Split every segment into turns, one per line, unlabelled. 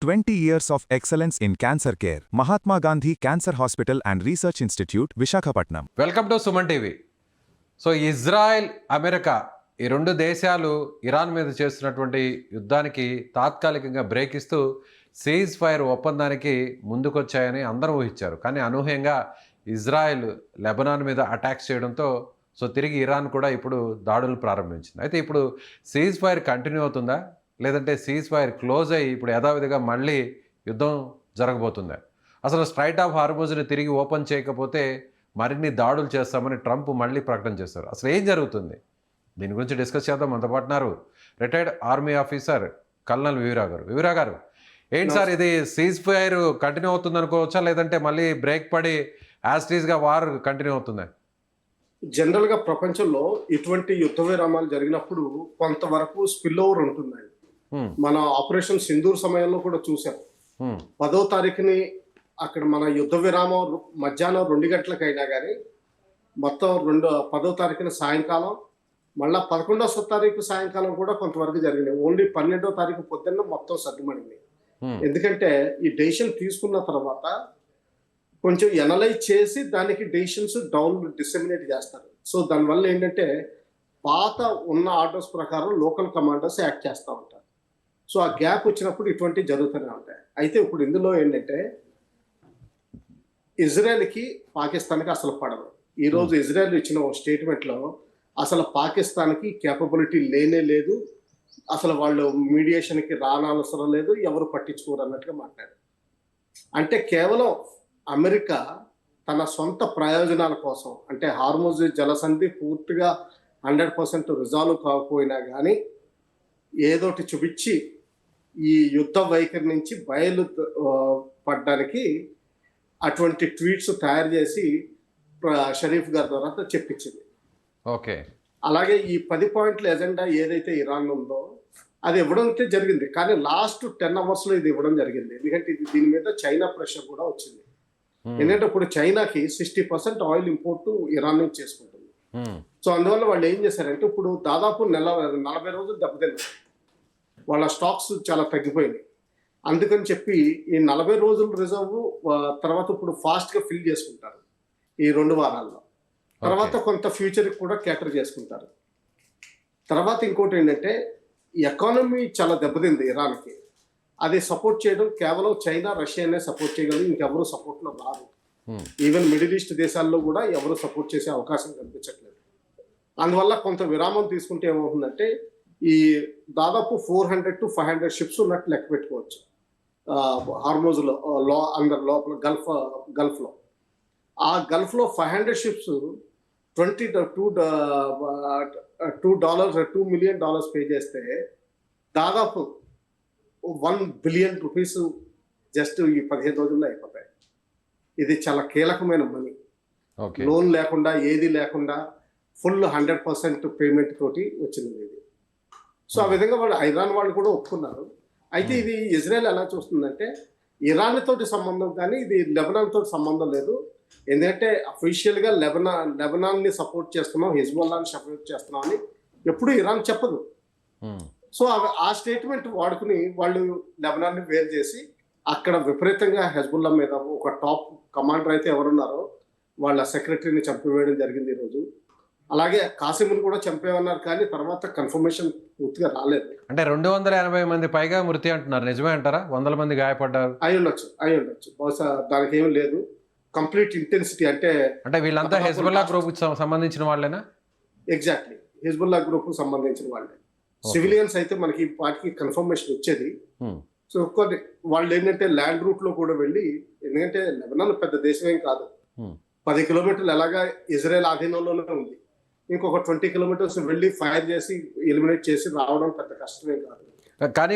20 years of excellence in cancer care. Mahatma Gandhi Cancer Hospital and Research Institute, Visakhapatnam.
Welcome to Suman TV. So Israel America ఈ రెండు దేశాలు Iran మీద చేస్తున్నటువంటి యుద్ధానికి తాత్కాలికంగా బ్రేక్ ఇస్తూ సీజ్ ఫైర్ ఒప్పందానికి ముందుకొచ్చాయని అందరూ ఊహించారు. కానీ అనూహ్యంగా ఇజ్రాయెల్ లెబనాన్ మీద అటాక్స్ చేయడంతో తిరిగి ఇరాన్ కూడా ఇప్పుడు దాడులు ప్రారంభించింది. అయితే ఇప్పుడు సీజ్ ఫైర్ కంటిన్యూ అవుతుందా, లేదంటే సీజ్ ఫైర్ క్లోజ్ అయ్యి ఇప్పుడు యథావిధిగా మళ్ళీ యుద్ధం జరగబోతుందా? అసలు స్ట్రైట్ ఆఫ్ హార్మోజ్ని తిరిగి ఓపెన్ చేయకపోతే మరిన్ని దాడులు చేస్తామని ట్రంప్ మళ్ళీ ప్రకటన చేశారు. అసలు ఏం జరుగుతుంది, దీని గురించి డిస్కస్ చేద్దాం. మనతో పాటున్నారు retired army officer colonel V V Rao గారు. వివిరావు గారు, ఏంటి సార్ ఇది సీజ్ ఫైర్ కంటిన్యూ అవుతుంది అనుకోవచ్చా, లేదంటే మళ్ళీ బ్రేక్ పడి యాస్టీస్గా వార్ కంటిన్యూ అవుతుందా?
జనరల్గా ప్రపంచంలో ఇటువంటి యుద్ధ విరామాలు జరిగినప్పుడు కొంతవరకు స్పిల్ ఓవర్ ఉంటుందండి. మన ఆపరేషన్ సింధూర్ సమయంలో కూడా చూసాం. 10వ తారీఖుని అక్కడ మన యుద్ధ విరామం మధ్యాహ్నం 2 గంటలకు అయినా కానీ మొత్తం 10వ తారీఖున సాయంకాలం, మళ్ళీ 11వ తారీఖు సాయంకాలం కూడా కొంతవరకు జరిగినాయి. ఓన్లీ 12వ తారీఖు పొద్దున్న మొత్తం సర్దుమణింది. ఎందుకంటే ఈ డెసిషన్ తీసుకున్న తర్వాత కొంచెం ఎనలైజ్ చేసి దానికి డెసిషన్స్ డౌన్ డిసెమినేట్ చేస్తారు. సో దానివల్ల ఏంటంటే పాత ఉన్న ఆర్డర్స్ ప్రకారం లోకల్ కమాండర్స్ యాక్ట్ చేస్తూ ఉంటారు. సో ఆ గ్యాప్ వచ్చినప్పుడు ఇటువంటి జరుగుతూనే ఉంటాయి. అయితే ఇప్పుడు ఇందులో ఏంటంటే ఇజ్రాయెల్కి పాకిస్తాన్కి అసలు పడదు. ఈరోజు ఇజ్రాయెల్ ఇచ్చిన స్టేట్మెంట్లో అసలు పాకిస్తాన్కి కేపబిలిటీ లేనే లేదు, అసలు వాళ్ళు మీడియేషన్కి రానవసరం లేదు, ఎవరు పట్టించుకోరు అన్నట్టుగా మాట్లాడారు. అంటే కేవలం అమెరికా తన సొంత ప్రయోజనాల కోసం, అంటే హార్మోజ్ జలసంధి పూర్తిగా 100% రిజాల్వ్ కాకపోయినా కానీ ఏదోటి చూపించి ఈ యుద్ధ వైఖరి నుంచి బయలు పడ్డానికి అటువంటి ట్వీట్స్ తయారు చేసి షరీఫ్ గారి ద్వారా చెప్పించింది.
ఓకే,
అలాగే ఈ 10 పాయింట్ల ఎజెండా ఏదైతే ఇరాన్ ఉందో అది ఇవ్వడం అయితే జరిగింది, కానీ లాస్ట్ 10 అవర్స్లో ఇది ఇవ్వడం జరిగింది. ఎందుకంటే ఇది దీని మీద చైనా ప్రెషర్ కూడా వచ్చింది. ఎందుకంటే ఇప్పుడు చైనాకి 60% ఆయిల్ ఇంపోర్ట్ ఇరాన్ నుంచి చేసుకుంటుంది. సో అందువల్ల వాళ్ళు ఏం చేశారంటే ఇప్పుడు దాదాపు 40 రోజులు దెబ్బతిన్నారు, వాళ్ళ స్టాక్స్ చాలా తగ్గిపోయినాయి. అందుకని చెప్పి ఈ 40 రోజుల రిజర్వ్ తర్వాత ఇప్పుడు ఫాస్ట్గా ఫిల్ చేసుకుంటారు ఈ 2 వారాల్లో. తర్వాత కొంత ఫ్యూచర్కి కూడా క్యాటర్ చేసుకుంటారు. తర్వాత ఇంకోటి ఏంటంటే ఎకానమీ చాలా దెబ్బతింది ఇరాన్కి. అది సపోర్ట్ చేయడం కేవలం చైనా, రష్యానే సపోర్ట్ చేయగలరు, ఇంకెవరు సపోర్ట్లో రారు. ఈవెన్ మిడిల్ ఈస్ట్ దేశాల్లో కూడా ఎవరు సపోర్ట్ చేసే అవకాశం కనిపించట్లేదు. అందువల్ల కొంత విరామం తీసుకుంటే ఏమవుతుందంటే ఈ దాదాపు 400 to 500 షిప్స్ ఉన్నట్టు లెక్క పెట్టుకోవచ్చు హార్మోజ్లో, అందరు లోపల గల్ఫ్లో. ఆ గల్ఫ్లో 500 షిప్స్ $2 మిలియన్ పే చేస్తే దాదాపు $1 బిలియన్ జస్ట్ ఈ 15 రోజుల్లో అయిపోతాయి. ఇది చాలా కీలకమైన మనీ. లోన్ లేకుండా ఏది లేకుండా ఫుల్ 100% పేమెంట్ తోటి వచ్చింది ఇది. సో ఆ విధంగా ఇరాన్ వాళ్ళు కూడా ఒప్పుకున్నారు. అయితే ఇది ఇజ్రాయెల్ ఎలా చూస్తుందంటే ఇరాన్ తోటి సంబంధం, కానీ ఇది లెబనాన్ తోటి సంబంధం లేదు. ఎందుకంటే అఫీషియల్గా లెబనాన్ని సపోర్ట్ చేస్తున్నాం, హిజ్బుల్లాని సపోర్ట్ చేస్తున్నాం అని ఎప్పుడు ఇరాన్ చెప్పదు. సో ఆ స్టేట్మెంట్ వాడుకుని వాళ్ళు లెబనాన్ని వేరు చేసి అక్కడ విపరీతంగా హెజ్బుల్లా మీద ఒక టాప్ కమాండర్ అయితే ఎవరున్నారో వాళ్ళ సెక్రటరీని చంపివేయడం జరిగింది ఈరోజు. అలాగే కాసిముని కూడా చంపేమన్నారు, కానీ తర్వాత కన్ఫర్మేషన్ పూర్తిగా రాలేదు.
అంటే 280 మంది పైగా మృతి అంటున్నారు, నిజమే అంటారా? 100 మంది గాయపడ్డారు.
అయి ఉండొచ్చు బహుశా, దానికి ఏం లేదు. కంప్లీట్ ఇంటెన్సిటీ అంటే
వీళ్ళంతా హెజ్బుల్లా గ్రూప్ సంబంధించిన వాళ్ళేనా?
ఎగ్జాక్ట్లీ, హెజ్బుల్లా గ్రూప్ సంబంధించిన వాళ్ళే. సివిలియన్స్ అయితే మనకి వాటికి కన్ఫర్మేషన్ వచ్చేది. సో వాళ్ళు ఏంటంటే ల్యాండ్ రూట్ లో కూడా వెళ్ళి, ఎందుకంటే లెబనాన్ పెద్ద దేశం ఏం కాదు, 10 కిలోమీటర్లు ఎలాగా ఇజ్రాయెల్ ఆధీనంలోనే ఉంది. ఇంకొక 20 కిలోమీటర్స్ వెళ్ళి ఫైర్ చేసి ఎలిమినేట్ చేసి రావడం పెద్ద కష్టమే కాదు.
కానీ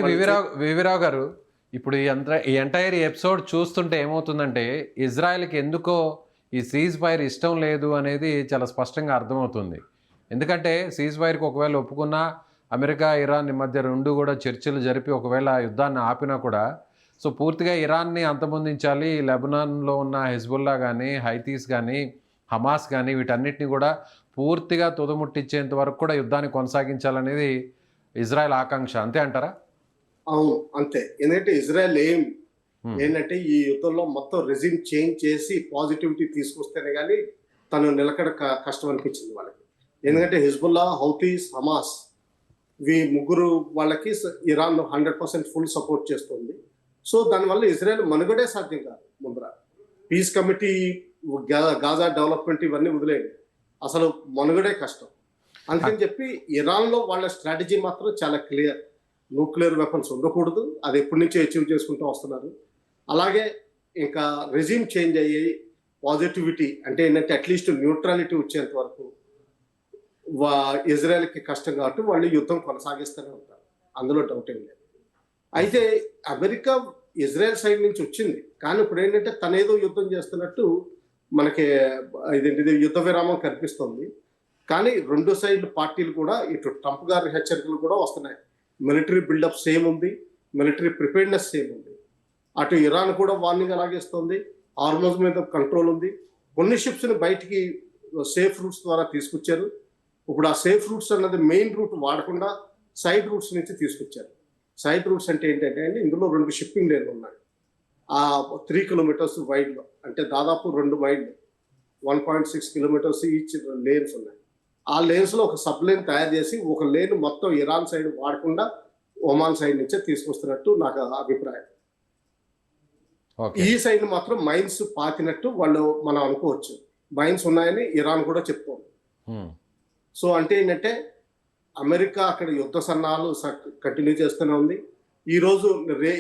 వివిరావు గారు, ఇప్పుడు ఈ ఎంటైర్ ఎపిసోడ్ చూస్తుంటే ఏమవుతుందంటే ఇజ్రాయెల్కి ఎందుకో ఈ సీజ్ ఫైర్ ఇష్టం లేదు అనేది చాలా స్పష్టంగా అర్థమవుతుంది. ఎందుకంటే సీజ్ ఫైర్కి ఒకవేళ ఒప్పుకున్నా అమెరికా ఇరాన్ మధ్య 2 కూడా చర్చలు జరిపి ఒకవేళ యుద్ధాన్ని ఆపినా కూడా పూర్తిగా ఇరాన్ని అంతమొందించాలి, లెబనాన్లో ఉన్న హెజ్బుల్లా కానీ, హైతీస్ కానీ, హమాస్ కానీ వీటన్నిటిని కూడా పూర్తిగా తుదముట్టించేంత వరకు కూడా యుద్ధాన్ని కొనసాగించాలనేది ఇజ్రాయెల్ ఆకాంక్ష, అంతే అంటారా?
అవును, అంతే. ఎందుకంటే ఇజ్రాయెల్
Hmm.
ఏంటంటే ఈ యుద్ధంలో మొత్తం రెజిమ్ చేంజ్ చేసి పాజిటివిటీ తీసుకొస్తేనే కానీ తను నిలకడ కష్టం అనిపించింది వాళ్ళకి. ఎందుకంటే హిజ్బుల్లా, హౌతీస్, హమాస్ ముగ్గురు వాళ్ళకి ఇరాన్ 100% ఫుల్ సపోర్ట్ చేస్తుంది. సో దానివల్ల ఇజ్రాయెల్ మనుగడే సాధ్యం కాదు. ముందర పీస్ కమిటీ, గాజా డెవలప్మెంట్ ఇవన్నీ వదిలేయండి, అసలు మనుగడే కష్టం. అందుకని చెప్పి ఇరాన్లో వాళ్ళ స్ట్రాటజీ మాత్రం చాలా క్లియర్. న్యూక్లియర్ వెపన్స్ ఉండకూడదు, అది ఎప్పటి నుంచో అచీవ్ చేసుకుంటూ వస్తున్నారు. అలాగే ఇంకా రెజిమ్ చేంజ్ అయ్యి పాజిటివిటీ అంటే ఏంటంటే అట్లీస్ట్ న్యూట్రాలిటీ వచ్చేంత వరకు ఇజ్రాయెల్కి కష్టం కాబట్టి వాళ్ళు యుద్ధం కొనసాగిస్తూనే ఉంటారు, అందులో డౌట్ ఏం లేదు. అయితే అమెరికా ఇజ్రాయెల్ సైడ్ నుంచి వచ్చింది, కానీ ఇప్పుడు ఏంటంటే తనేదో యుద్ధం చేస్తున్నట్టు మనకి ఇదేంటిది యుద్ధ విరామం కనిపిస్తుంది. కానీ రెండు సైడ్ల పార్టీలు కూడా, ఇటు ట్రంప్ గారి హెచ్చరికలు కూడా వస్తున్నాయి. మిలిటరీ బిల్డప్ సేమ్ ఉంది, మిలిటరీ ప్రిపేర్నెస్ సేమ్ ఉంది. అటు ఇరాన్ కూడా వార్నింగ్ అలాగేస్తుంది, హార్మోజ్ మీద కంట్రోల్ ఉంది. కొన్ని షిప్స్ని బయటికి సేఫ్ రూట్స్ ద్వారా తీసుకొచ్చారు. ఇప్పుడు ఆ సేఫ్ రూట్స్ అన్నది మెయిన్ రూట్ వాడకుండా సైడ్ రూట్స్ నుంచి తీసుకొచ్చారు. సైడ్ రూట్స్ అంటే ఏంటంటే అండి, ఇందులో 2 షిప్పింగ్ లేన్లు ఉన్నాయి. ఆ 3 కిలోమీటర్స్ వైడ్లో, అంటే దాదాపు 2 మైళ్ళు, 1.6 కిలోమీటర్స్ ఈచ్ లేన్స్ ఉన్నాయి. ఆ లేన్స్లో ఒక సబ్ లేన్ తయారు చేసి ఒక లేన్ మొత్తం ఇరాన్ సైడ్ వాడకుండా ఒమాన్ సైడ్ నుంచే తీసుకొస్తున్నట్టు నాకు అభిప్రాయం. ఈ సైడ్ మాత్రం మైన్స్ పాతినట్టు మనం అనుకోవచ్చు. మైన్స్ ఉన్నాయని ఇరాన్ కూడా చెప్తోంది. సో అంటే ఏంటంటే అమెరికా అక్కడ యుద్ధ సన్నాహాలు కంటిన్యూ చేస్తూనే ఉంది. ఈరోజు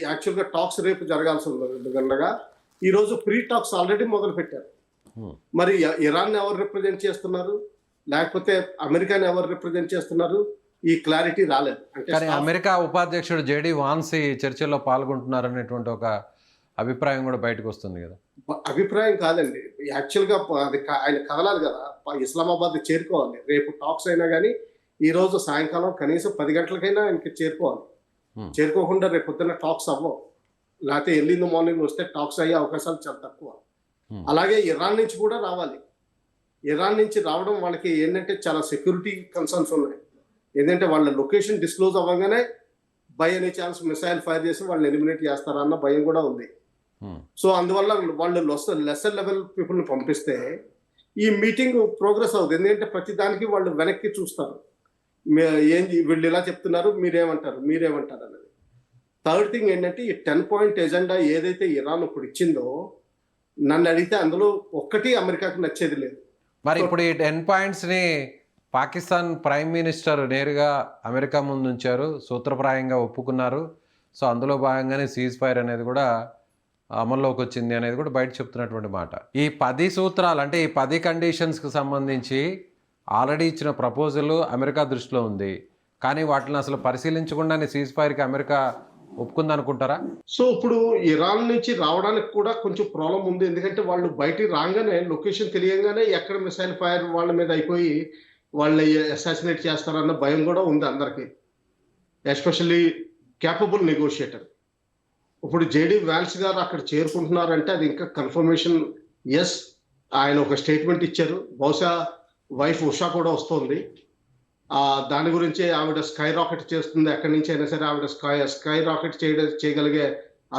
యాక్చువల్గా టాక్స్ రేపు జరగాల్సి ఉండగా ఈరోజు ప్రీ టాక్స్ ఆల్రెడీ మొదలు పెట్టారు. మరి ఇరాన్ ఎవరు రిప్రజెంట్ చేస్తున్నారు, లేకపోతే అమెరికాని ఎవరు రిప్రజెంట్ చేస్తున్నారు, ఈ క్లారిటీ రాలేదు.
అంటే అమెరికా ఉపాధ్యక్షుడు జేడీ వాన్స్ ఈ చర్చల్లో పాల్గొంటున్నారు అనేటువంటి ఒక అభిప్రాయం కూడా బయటకు వస్తుంది కదా.
అభిప్రాయం కాదండి, యాక్చువల్గా అది ఆయన కదలాలి కదా, ఇస్లామాబాద్ చేరుకోవాలి. రేపు టాక్స్ అయినా కానీ ఈ రోజు సాయంకాలం కనీసం 10 గంటలకైనా ఆయనకి చేరుకోవాలి. చేరుకోకుండా రేపు పొద్దున్న టాక్స్ అవ్వవు, లేకపోతే ఎర్లీ ఇన్ ద మార్నింగ్ వస్తే టాక్స్ అయ్యే అవకాశాలు చాలా తక్కువ. అలాగే ఇరాన్ నుంచి కూడా రావాలి. ఇరాన్ నుంచి రావడం వాళ్ళకి ఏంటంటే చాలా సెక్యూరిటీ కన్సర్న్స్ ఉన్నాయి. ఏంటంటే వాళ్ళ లొకేషన్ డిస్క్లోజ్ అవ్వగానే by any chance missile fire చేసి వాళ్ళని ఎలిమినేట్ చేస్తారన్న భయం కూడా ఉంది. సో అందువల్ల వాళ్ళు లెసర్ లెవెల్ పీపుల్ని పంపిస్తే ఈ మీటింగ్ ప్రోగ్రెస్ అవుతుంది. ఎందుకంటే ప్రతి దానికి వాళ్ళు వెనక్కి చూస్తారు, వీళ్ళు ఇలా చెప్తున్నారు, మీరేమంటారు అనేది. థర్డ్ థింగ్ ఏంటంటే ఈ 10 పాయింట్ ఎజెండా ఏదైతే ఇరాన్ ఇప్పుడు ఇచ్చిందో, నన్ను అడిగితే అందులో ఒక్కటి అమెరికాకి నచ్చేది లేదు.
మరి ఇప్పుడు ఈ 10 పాయింట్స్ని పాకిస్తాన్ ప్రైమ్ మినిస్టర్ నేరుగా అమెరికా ముందు ఉంచారు, సూత్రప్రాయంగా ఒప్పుకున్నారు. సో అందులో భాగంగానే సీజ్ ఫైర్ అనేది కూడా అమల్లోకి వచ్చింది అనేది కూడా బయట చెప్తున్నటువంటి మాట. ఈ 10 సూత్రాలు అంటే ఈ 10 కండిషన్స్కి సంబంధించి ఆల్రెడీ ఇచ్చిన ప్రపోజల్ అమెరికా దృష్టిలో ఉంది, కానీ వాటిని అసలు పరిశీలించకుండానే సీజ్ ఫైర్కి అమెరికా ఒప్పుకుందనుకుంటారా?
సో ఇప్పుడు ఇరాన్ నుంచి రావడానికి కూడా కొంచెం ప్రాబ్లం ఉంది. ఎందుకంటే వాళ్ళు బయటికి రాగానే లొకేషన్ తెలియగానే ఎక్కడ మిసైల్ ఫైర్ వాళ్ళ మీద అయిపోయి వాళ్ళని అసాసినేట్ చేస్తారన్న భయం కూడా ఉంది అందరికీ, ఎస్పెషల్లీ క్యాపబుల్ నెగోషియేటర్. ఇప్పుడు జేడీ వాన్స్ గారు అక్కడ చేరుకుంటున్నారంటే అది ఇంకా కన్ఫర్మేషన్. ఎస్, ఆయన ఒక స్టేట్మెంట్ ఇచ్చారు, బహుశా వైఫ్ ఉషా కూడా వస్తుంది. దాని గురించి ఆవిడ స్కై రాకెట్ చేస్తుంది, ఎక్కడి నుంచి అయినా సరే ఆవిడ స్కై రాకెట్ చేయగలిగే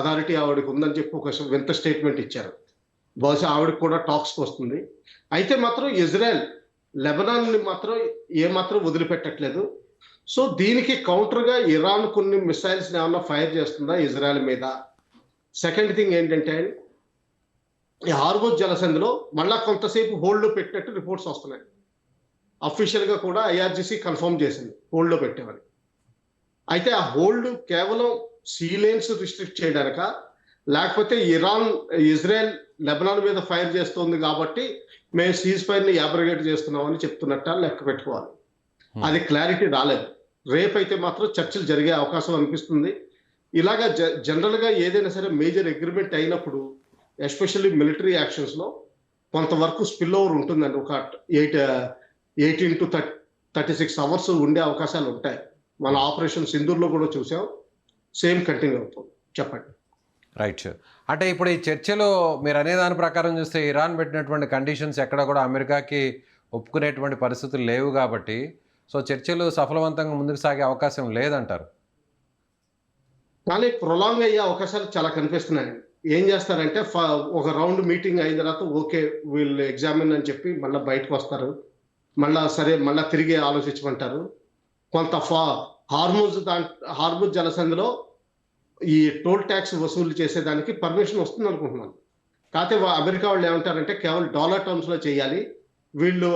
అథారిటీ ఆవిడకి ఉందని చెప్పి ఒక వింత స్టేట్మెంట్ ఇచ్చారు. బహుశా ఆవిడకి కూడా టాక్స్కి వస్తుంది. అయితే మాత్రం ఇజ్రాయెల్ లెబనాన్ని మాత్రం ఏమాత్రం వదిలిపెట్టట్లేదు. సో దీనికి కౌంటర్గా ఇరాన్ కొన్ని మిసైల్స్ ఏమన్నా ఫైర్ చేస్తుందా ఇజ్రాయెల్ మీద. సెకండ్ థింగ్ ఏంటంటే ఈ హార్మోజ్ జలసంధిలో మళ్ళా కొంతసేపు హోల్డ్లో పెట్టినట్టు రిపోర్ట్స్ వస్తున్నాయి. అఫీషియల్గా కూడా ఐఆర్జీసీ కన్ఫర్మ్ చేసింది హోల్డ్లో పెట్టామని. అయితే ఆ హోల్డ్ కేవలం సీ లేన్స్ రిస్ట్రిక్ట్ చేయడానిక, లేకపోతే ఇజ్రాయెల్ లెబనాన్ మీద ఫైర్ చేస్తుంది కాబట్టి మేము సీజ్ ఫైర్ని యాబ్రగేట్ చేస్తున్నామని చెప్తున్నట్ట లెక్క పెట్టుకోవాలి. అది క్లారిటీ రాలేదు. రేపైతే మాత్రం చర్చలు జరిగే అవకాశం అనిపిస్తుంది. ఇలాగా జనరల్గా ఏదైనా సరే మేజర్ అగ్రిమెంట్ అయినప్పుడు, ఎస్పెషల్లీ మిలిటరీ యాక్షన్స్లో కొంతవరకు స్పిల్ ఓవర్ ఉంటుందండి. ఒక 18 to 36 అవర్స్ ఉండే అవకాశాలు ఉంటాయి. మన ఆపరేషన్ సింధూర్లో కూడా చూసాం, సేమ్ కంటిన్యూ అవుతుంది. చెప్పండి.
రైట్. అంటే ఇప్పుడు ఈ చర్చలో మీరు అనే దాని ప్రకారం చూస్తే ఇరాన్ పెట్టినటువంటి కండిషన్స్ ఎక్కడ కూడా అమెరికాకి ఒప్పుకునేటువంటి పరిస్థితులు లేవు కాబట్టి సో చర్చలు సఫలవంతంగా ముందుకు సాగే అవకాశం లేదంటారు.
కానీ ప్రొలాంగ్ అయ్యే అవకాశాలు చాలా కనిపిస్తున్నాయండి. ఏం చేస్తారంటే ఒక రౌండ్ మీటింగ్ అయిన తర్వాత ఓకే వీళ్ళు ఎగ్జామిన్ అని చెప్పి మళ్ళీ బయటకు వస్తారు. మళ్ళా తిరిగి ఆలోచించమంటారు. కొంత హార్ముజ్ జలసంధిలో ఈ టోల్ ట్యాక్స్ వసూలు చేసేదానికి పర్మిషన్ వస్తుంది అనుకుంటున్నాను. కాకపోతే అమెరికా వాళ్ళు ఏమంటారంటే కేవలం డాలర్ టర్మ్స్ లో చేయాలి. వీళ్ళు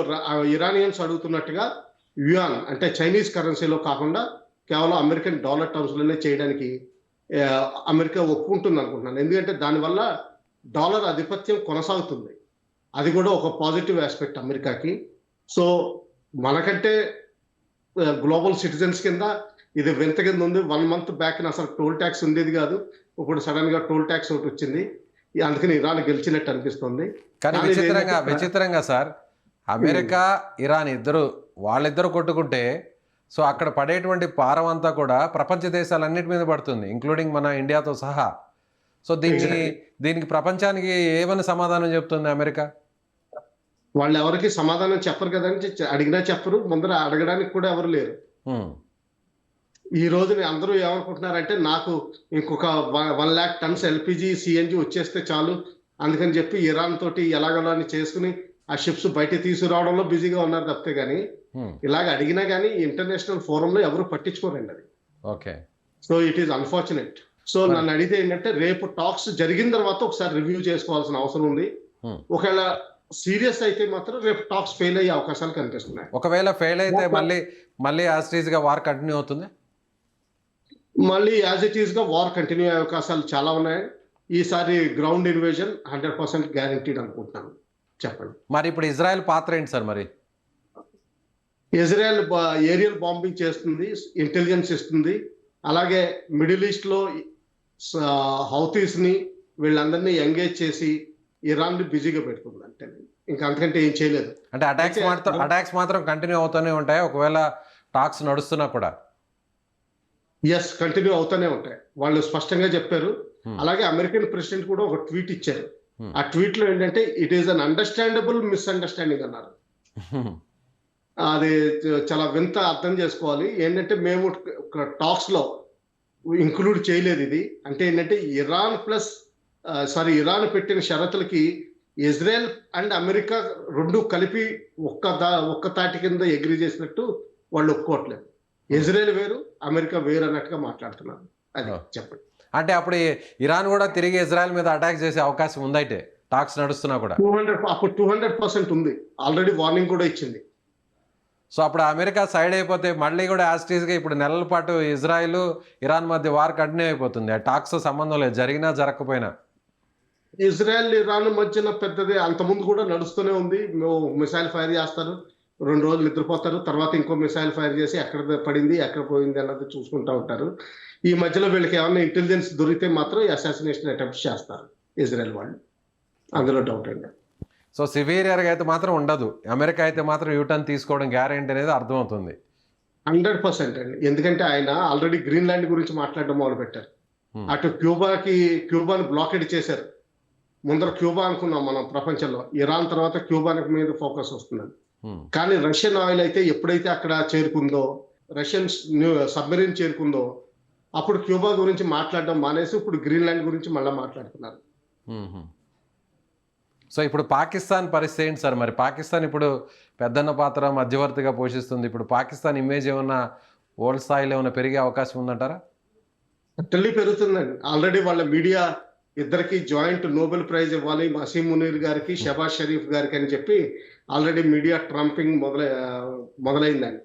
ఇరానియన్స్ అడుగుతున్నట్టుగా యుయాన్ అంటే చైనీస్ కరెన్సీలో కాకుండా కేవలం అమెరికన్ డాలర్ టర్మ్స్ లోనే చేయడానికి అమెరికా ఒప్పుకుంటుంది అనుకుంటున్నాను. ఎందుకంటే దానివల్ల డాలర్ ఆధిపత్యం కొనసాగుతుంది. అది కూడా ఒక పాజిటివ్ ఆస్పెక్ట్ అమెరికాకి. సో మనకంటే గ్లోబల్ సిటిజన్స్ కింద ఇది వింత కింద ఉంది. 1 month బ్యాక్ అసలు టోల్ ట్యాక్స్ ఉండేది కాదు. ఇప్పుడు సడన్ గా టోల్ ట్యాక్స్ ఒకటి వచ్చింది. అందుకని ఇరాన్ గెలిచినట్టు అనిపిస్తుంది.
కానీ విచిత్రంగా సార్, అమెరికా ఇరాన్ వాళ్ళిద్దరు కొట్టుకుంటే సో అక్కడ పడేటువంటి భారం అంతా కూడా ప్రపంచ దేశాలన్నిటి మీద పడుతుంది, ఇంక్లూడింగ్ మన ఇండియాతో సహా. సో దీనికి ప్రపంచానికి ఏమని సమాధానం చెప్తుంది అమెరికా?
వాళ్ళు ఎవరికి సమాధానం చెప్పరు కదండి. అడిగినా చెప్పరు, ముందర అడగడానికి కూడా ఎవరు లేరు. ఈ రోజుని అందరూ ఏమనుకుంటున్నారంటే నాకు ఇంకొక 1 lakh tons ఎల్పిజి సిఎన్జి వచ్చేస్తే చాలు, అందుకని చెప్పి ఇరాన్ తోటి ఎలాగలా చేసుకుని ఆ షిప్స్ బయట తీసుకురావడంలో బిజీగా ఉన్నారు తప్పితే కానీ ఇలాగ అడిగినా కానీ ఇంటర్నేషనల్ ఫోరంలో ఎవరు పట్టించుకోరండి అది.
Okay.
So it is unfortunate. So నన్ను అడిగితే ఏంటంటే రేపు టాక్స్ జరిగిన తర్వాత ఒకసారి రివ్యూ చేసుకోవాల్సిన అవసరం ఉంది. ఒకవేళ సీరియస్ అయితే మాత్రం రేపు టాక్స్ ఫెయిల్ అయ్యే అవకాశాలు కనిపిస్తున్నాయి.
ఒకవేళ ఫెయిల్ అయితే మళ్ళీ యాజ్ ఇట్ ఈస్ గా వార్ కంటిన్యూ అవుతుంది.
మళ్ళీ యాజ్ ఇట్ ఈస్ గా వార్ కంటిన్యూ అయ్యే అవకాశాలు చాలా ఉన్నాయి. ఈసారి గ్రౌండ్ ఇన్వేజన్ 100% గ్యారంటీడ్ అనుకుంటున్నాను. చెప్పండి.
మరి ఇప్పుడు ఇజ్రాయెల్ పాత్ర ఏంటి సార్? మరి
ఇజ్రాయెల్ ఏరియల్ బాంబింగ్ చేస్తుంది, ఇంటెలిజెన్స్ ఇస్తుంది. అలాగే మిడిల్ ఈస్ట్ లో హౌతీస్ ని వీళ్ళందరినీ ఎంగేజ్ చేసి ఇరాన్ ని బిజీగా పెడుతుంది. అంటే ఇంకా అంతకంటే ఏం చేయలేదు.
అంటే అటాక్స్ మాత్రం కంటిన్యూ అవుతూనే ఉంటాయి ఒకవేళ టాక్స్ నడుస్తున్నా కూడా?
ఎస్, కంటిన్యూ అవుతూనే ఉంటాయి. వాళ్ళు స్పష్టంగా చెప్పారు. అలాగే అమెరికన్ ప్రెసిడెంట్ కూడా ఒక ట్వీట్ ఇచ్చారు. ఆ ట్వీట్ లో ఏంటంటే it is an understandable misunderstanding అన్నారు. అది చాలా వింత అర్థం చేసుకోవాలి. ఏంటంటే మేము టాక్స్ లో ఇంక్లూడ్ చేయలేదు ఇది. అంటే ఏంటంటే ఇరాన్ పెట్టిన షరతులకి ఇజ్రాయెల్ అండ్ అమెరికా రెండు కలిపి ఒక్క తాటి కింద అగ్రీ చేసినట్టు వాళ్ళు ఒప్పుకోవట్లేదు. ఇజ్రాయెల్ వేరు, అమెరికా వేరు అన్నట్టుగా మాట్లాడుతున్నారు. అది చెప్పండి.
అంటే అప్పుడు ఇరాన్ కూడా తిరిగి ఇజ్రాయెల్ మీద అటాక్ చేసే అవకాశం ఉందైతే టాక్స్ నడుస్తున్నా కూడా?
200% ఉంది. ఆల్రెడీ వార్నింగ్ కూడా ఇచ్చింది.
సో అప్పుడు అమెరికా సైడ్ అయిపోతే మళ్ళీ కూడా యాస్టీస్గా ఇప్పుడు నెలల పాటు ఇజ్రాయెల్ ఇరాన్ మధ్య వార్ కంటిన్యూ అయిపోతుంది. ఆ టాక్స్ సంబంధం లేదు, జరిగినా జరగకపోయినా.
ఇజ్రాయెల్ ఇరాన్ మధ్యన పెద్దది అంతకుముందు కూడా నడుస్తూనే ఉంది. మిసైల్ ఫైర్ చేస్తారు, 2 రోజులు నిద్రపోతారు, తర్వాత ఇంకో మిసైల్ ఫైర్ చేసి ఎక్కడ పడింది ఎక్కడ పోయింది అన్నది చూసుకుంటూ ఉంటారు. ఈ మధ్యలో వీళ్ళకి ఏమన్నా ఇంటెలిజెన్స్ దొరికితే మాత్రం అసాసినేషన్ అటెంప్ట్ చేస్తారు ఇజ్రాయెల్ వాళ్ళు, అందులో డౌట్ అండి.
సో సివియర్గా అయితే మాత్రం ఉండదు. అమెరికా అయితే మాత్రం యూటర్న్ తీసుకోవడం గ్యారెంటీ అనేది అర్థమవుతుంది.
100% అండి. ఎందుకంటే ఆయన ఆల్రెడీ గ్రీన్లాండ్ గురించి మాట్లాడడం మొదలు పెట్టారు. అటు క్యూబాని బ్లాకెడ్ చేశారు. ముందర క్యూబా అనుకున్నాం మనం ప్రపంచంలో, ఇరాన్ తర్వాత క్యూబా మీద ఫోకస్ వస్తుందని. కానీ రష్యన్ ఆయిల్ అయితే ఎప్పుడైతే అక్కడ చేరుకుందో, రష్యన్ సబ్మెరీన్ చేరుకుందో అప్పుడు క్యూబా గురించి మాట్లాడడం మానేసి ఇప్పుడు గ్రీన్లాండ్ గురించి మళ్ళీ మాట్లాడుతున్నారు.
సో ఇప్పుడు పాకిస్తాన్ పరిస్థితి ఏంటి సార్? మరి పాకిస్తాన్ ఇప్పుడు పెద్దన్న పాత్ర మధ్యవర్తిగా పోషిస్తుంది. ఇప్పుడు పాకిస్తాన్ ఇమేజ్ ఏమన్నా వరల్డ్ స్థాయిలో ఏమైనా పెరిగే అవకాశం ఉందంటారా?
అట్టల్లి పెరుగుతుందండి. ఆల్రెడీ వాళ్ళ మీడియా ఇద్దరికి జాయింట్ నోబెల్ ప్రైజ్ ఇవ్వాలి, మసీం మునీర్ గారికి, షబాజ్ షరీఫ్ గారికి అని చెప్పి ఆల్రెడీ మీడియా ట్రంపింగ్ మొదలైందండి.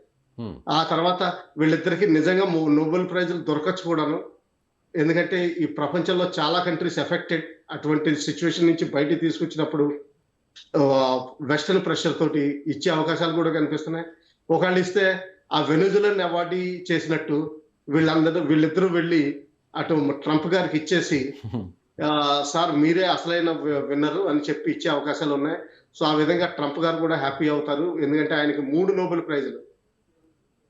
ఆ తర్వాత వీళ్ళిద్దరికి నిజంగా నోబెల్ ప్రైజులు దొరకచ్చు కూడాను. ఎందుకంటే ఈ ప్రపంచంలో చాలా కంట్రీస్ ఎఫెక్టెడ్. అటువంటి సిచ్యువేషన్ నుంచి బయటికి తీసుకొచ్చినప్పుడు వెస్టర్న్ ప్రెషర్ తోటి ఇచ్చే అవకాశాలు కూడా కనిపిస్తున్నాయి. ఒకళ్ళు ఇస్తే ఆ వెనుజులన్ అవార్డు చేసినట్టు వీళ్ళిద్దరూ వెళ్ళి అటు ట్రంప్ గారికి ఇచ్చేసి సార్ మీరే అసలైన విన్నరు అని చెప్పి ఇచ్చే అవకాశాలు ఉన్నాయి. సో ఆ విధంగా ట్రంప్ గారు కూడా హ్యాపీ అవుతారు. ఎందుకంటే ఆయనకి 3 నోబెల్ ప్రైజులు.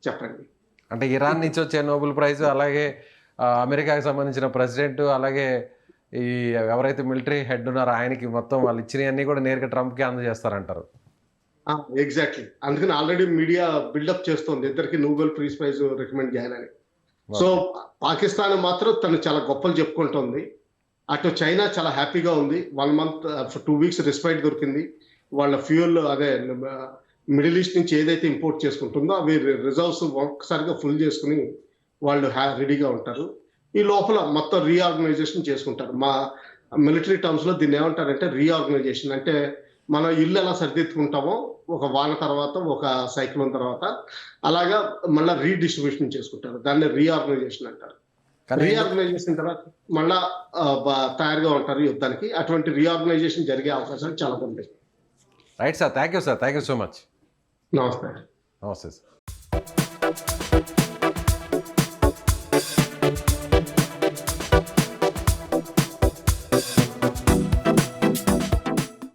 చెప్పండి.
అంటే ఇరాన్ నుంచి వచ్చే నోబెల్ ప్రైజ్, అలాగే అమెరికాకి సంబంధించిన ప్రెసిడెంట్, అలాగే ఈ ఎవరైతే మిలిటరీ హెడ్ ఉన్నారో ఆయనకి మొత్తం వాళ్ళు ఇచ్చినవన్నీ కూడా నేరుగా ట్రంప్కి అందజేస్తారంటారు.
ఎగ్జాక్ట్లీ. అందుకని ఆల్రెడీ మీడియా బిల్డప్ చేస్తుంది ఇద్దరికి నోబెల్ పీస్ ప్రైజ్ రికమెండ్ చేయాలని. సో పాకిస్తాన్ మాత్రం తను చాలా గొప్పలు చెప్పుకుంటుంది. అటు చైనా చాలా హ్యాపీగా ఉంది. 1 month 2 weeks రెస్పైట్ దొరికింది. వాళ్ళ ఫ్యూయల్ అదే మిడిల్ ఈస్ట్ నుంచి ఏదైతే ఇంపోర్ట్ చేసుకుంటుందో అవి రిజర్వ్స్ ఒక్కసారిగా ఫుల్ చేసుకుని వాళ్ళు రెడీగా ఉంటారు. ఈ లోపల మొత్తం రీఆర్గనైజేషన్ చేసుకుంటారు. మా మిలిటరీ టర్మ్స్ లో దీన్ని ఏమంటారంటే రీఆర్గనైజేషన్. అంటే మనం ఇల్లు ఎలా సరిదిద్దుకుంటామో ఒక వాన తర్వాత ఒక సైక్లోన్ తర్వాత అలాగా మళ్ళీ రీడిస్ట్రిబ్యూషన్ చేసుకుంటారు. దాన్ని రీఆర్గనైజేషన్ అంటారు.
కానీ
రీఆర్గనైజేషన్ తర్వాత మళ్ళా తయారుగా ఉంటారు యుద్ధానికి. అటువంటి రీఆర్గనైజేషన్ జరిగే అవకాశాలు చాలా ఉంటాయి.
Right sir, thank you so much.
నమస్తే.
నమస్తే సార్.